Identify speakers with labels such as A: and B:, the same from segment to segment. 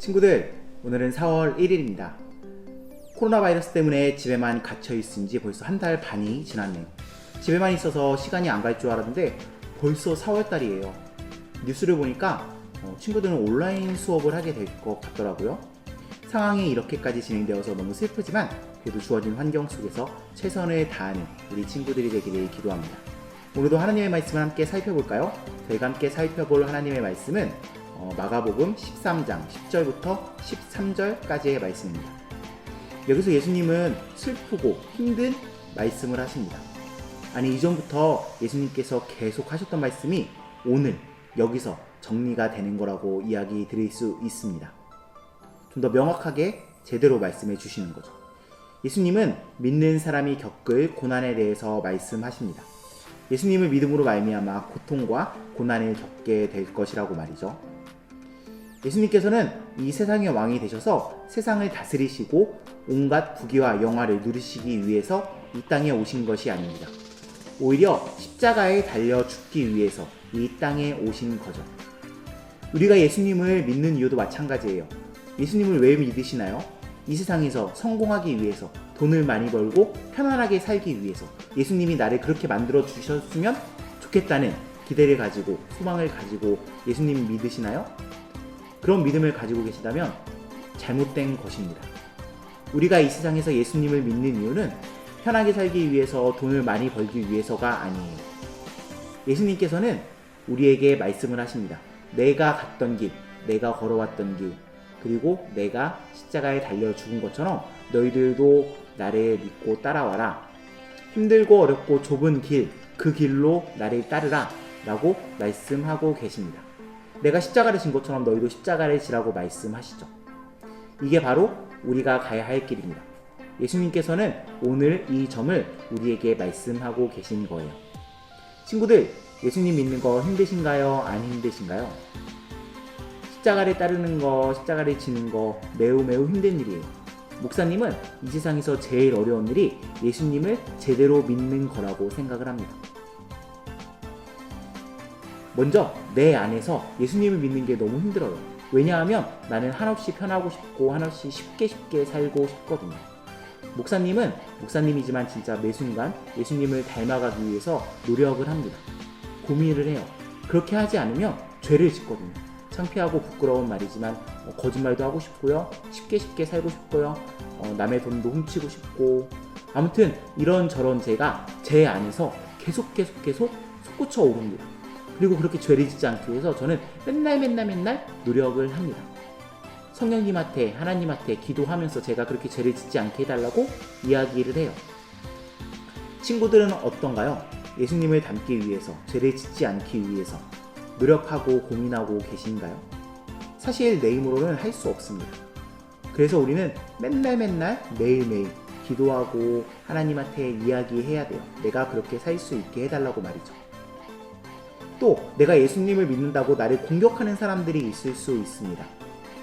A: 친구들, 오늘은 4월 1일입니다. 코로나 바이러스 때문에 집에만 갇혀 있은 지 벌써 한 달 반이 지났네요. 집에만 있어서 시간이 안 갈 줄 알았는데 벌써 4월 달이에요. 뉴스를 보니까 친구들은 온라인 수업을 하게 될 것 같더라고요. 상황이 이렇게까지 진행되어서 너무 슬프지만 그래도 주어진 환경 속에서 최선을 다하는 우리 친구들이 되기를 기도합니다. 오늘도 하나님의 말씀을 함께 살펴볼까요? 저희가 함께 살펴볼 하나님의 말씀은 마가복음 13장 10절부터 13절까지의 말씀입니다. 여기서 예수님은 슬프고 힘든 말씀을 하십니다. 아니, 이전부터 예수님께서 계속 하셨던 말씀이 오늘 여기서 정리가 되는 거라고 이야기 드릴 수 있습니다. 좀 더 명확하게 제대로 말씀해 주시는 거죠. 예수님은 믿는 사람이 겪을 고난에 대해서 말씀하십니다. 예수님을 믿음으로 말미암아 고통과 고난을 겪게 될 것이라고 말이죠. 예수님께서는 이 세상의 왕이 되셔서 세상을 다스리시고 온갖 부귀와 영화를 누리시기 위해서 이 땅에 오신 것이 아닙니다. 오히려 십자가에 달려 죽기 위해서 이 땅에 오신 거죠. 우리가 예수님을 믿는 이유도 마찬가지예요. 예수님을 왜 믿으시나요? 이 세상에서 성공하기 위해서, 돈을 많이 벌고 편안하게 살기 위해서, 예수님이 나를 그렇게 만들어 주셨으면 좋겠다는 기대를 가지고, 소망을 가지고 예수님 믿으시나요? 그런 믿음을 가지고 계시다면 잘못된 것입니다. 우리가 이 세상에서 예수님을 믿는 이유는 편하게 살기 위해서, 돈을 많이 벌기 위해서가 아니에요. 예수님께서는 우리에게 말씀을 하십니다. 내가 갔던 길, 내가 걸어왔던 길, 그리고 내가 십자가에 달려 죽은 것처럼 너희들도 나를 믿고 따라와라. 힘들고 어렵고 좁은 길, 그 길로 나를 따르라 라고 말씀하고 계십니다. 내가 십자가를 진 것처럼 너희도 십자가를 지라고 말씀하시죠. 이게 바로 우리가 가야 할 길입니다. 예수님께서는 오늘 이 점을 우리에게 말씀하고 계신 거예요. 친구들, 예수님 믿는 거 힘드신가요? 안 힘드신가요? 십자가를 따르는 거, 십자가를 지는 거 매우 힘든 일이에요. 목사님은 이 세상에서 제일 어려운 일이 예수님을 제대로 믿는 거라고 생각을 합니다. 먼저 내 안에서 예수님을 믿는 게 너무 힘들어요. 왜냐하면 나는 한없이 편하고 싶고 한없이 쉽게 살고 싶거든요. 목사님은 목사님이지만 진짜 매 순간 예수님을 닮아가기 위해서 노력을 합니다. 고민을 해요. 그렇게 하지 않으면 죄를 짓거든요. 창피하고 부끄러운 말이지만 거짓말도 하고 싶고요. 쉽게 살고 싶고요. 남의 돈도 훔치고 싶고, 아무튼 이런저런 죄가 제 안에서 계속 솟구쳐 오릅니다. 그리고 그렇게 죄를 짓지 않기 위해서 저는 맨날 노력을 합니다. 성령님한테, 하나님한테 기도하면서 제가 그렇게 죄를 짓지 않게 해달라고 이야기를 해요. 친구들은 어떤가요? 예수님을 닮기 위해서, 죄를 짓지 않기 위해서 노력하고 고민하고 계신가요? 사실 내 힘으로는 할 수 없습니다. 그래서 우리는 맨날 매일매일 기도하고 하나님한테 이야기해야 돼요. 내가 그렇게 살 수 있게 해달라고 말이죠. 또 내가 예수님을 믿는다고 나를 공격하는 사람들이 있을 수 있습니다.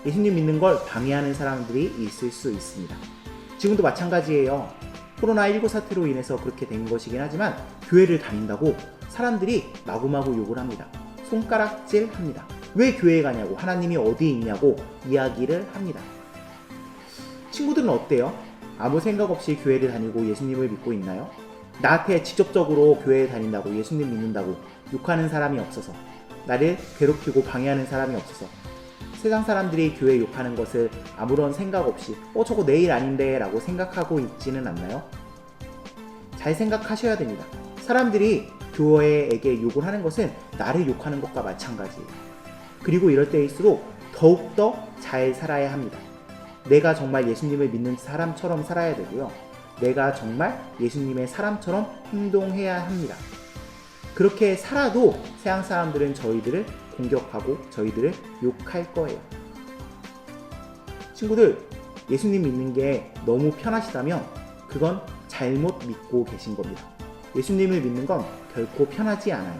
A: 예수님 믿는 걸 방해하는 사람들이 있을 수 있습니다. 지금도 마찬가지예요. 코로나19 사태로 인해서 그렇게 된 것이긴 하지만 교회를 다닌다고 사람들이 마구마구 욕을 합니다. 손가락질 합니다. 왜 교회에 가냐고, 하나님이 어디 있냐고 이야기를 합니다. 친구들은 어때요? 아무 생각 없이 교회를 다니고 예수님을 믿고 있나요? 나한테 직접적으로 교회에 다닌다고, 예수님 믿는다고 욕하는 사람이 없어서, 나를 괴롭히고 방해하는 사람이 없어서, 세상 사람들이 교회 욕하는 것을 아무런 생각 없이 저거 내 일 아닌데 라고 생각하고 있지는 않나요? 잘 생각하셔야 됩니다. 사람들이 교회에게 욕을 하는 것은 나를 욕하는 것과 마찬가지예요. 그리고 이럴 때일수록 더욱더 잘 살아야 합니다. 내가 정말 예수님을 믿는 사람처럼 살아야 되고요. 내가 정말 예수님의 사람처럼 행동해야 합니다. 그렇게 살아도 세상 사람들은 저희들을 공격하고 저희들을 욕할 거예요. 친구들, 예수님 믿는 게 너무 편하시다면 그건 잘못 믿고 계신 겁니다. 예수님을 믿는 건 결코 편하지 않아요.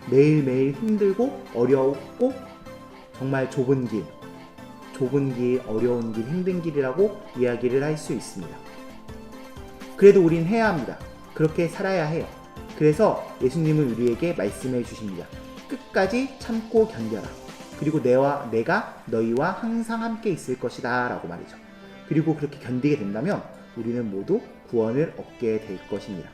A: 매일매일 힘들고 어렵고 정말 좁은 길, 어려운 길, 힘든 길이라고 이야기를 할 수 있습니다. 그래도 우린 해야 합니다. 그렇게 살아야 해요. 그래서 예수님은 우리에게 말씀해 주십니다. 끝까지 참고 견뎌라. 그리고 내가 너희와 항상 함께 있을 것이다 라고 말이죠. 그리고 그렇게 견디게 된다면 우리는 모두 구원을 얻게 될 것입니다.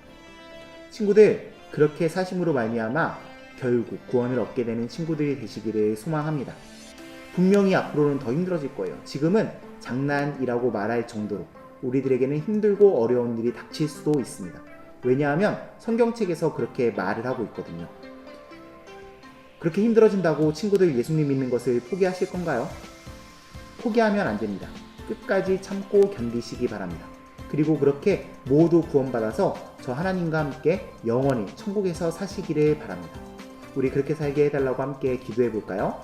A: 친구들, 그렇게 사심으로 말미암아 결국 구원을 얻게 되는 친구들이 되시기를 소망합니다. 분명히 앞으로는 더 힘들어질 거예요. 지금은 장난이라고 말할 정도로 우리들에게는 힘들고 어려운 일이 닥칠 수도 있습니다. 왜냐하면 성경책에서 그렇게 말을 하고 있거든요. 그렇게 힘들어진다고 친구들 예수님 믿는 것을 포기하실 건가요? 포기하면 안 됩니다. 끝까지 참고 견디시기 바랍니다. 그리고 그렇게 모두 구원받아서 저 하나님과 함께 영원히 천국에서 사시기를 바랍니다. 우리 그렇게 살게 해달라고 함께 기도해 볼까요?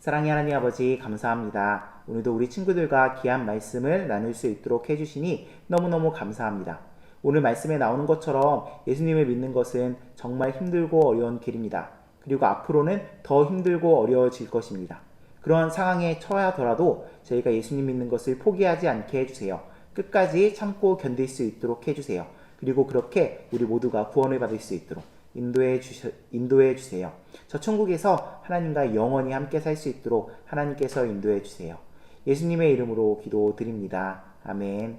A: 사랑의 하나님 아버지, 감사합니다. 오늘도 우리 친구들과 귀한 말씀을 나눌 수 있도록 해주시니 너무너무 감사합니다. 오늘 말씀에 나오는 것처럼 예수님을 믿는 것은 정말 힘들고 어려운 길입니다. 그리고 앞으로는 더 힘들고 어려워질 것입니다. 그런 상황에 처하더라도 저희가 예수님 믿는 것을 포기하지 않게 해주세요. 끝까지 참고 견딜 수 있도록 해주세요. 그리고 그렇게 우리 모두가 구원을 받을 수 있도록 인도해 주세요. 저 천국에서 하나님과 영원히 함께 살 수 있도록 하나님께서 인도해 주세요. 예수님의 이름으로 기도드립니다. 아멘.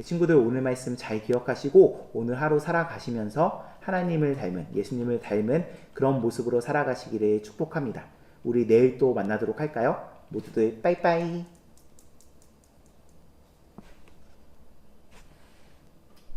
A: 친구들, 오늘 말씀 잘 기억하시고 오늘 하루 살아가시면서 하나님을 닮은, 예수님을 닮은 그런 모습으로 살아가시기를 축복합니다. 우리 내일 또 만나도록 할까요? 모두들 빠이빠이.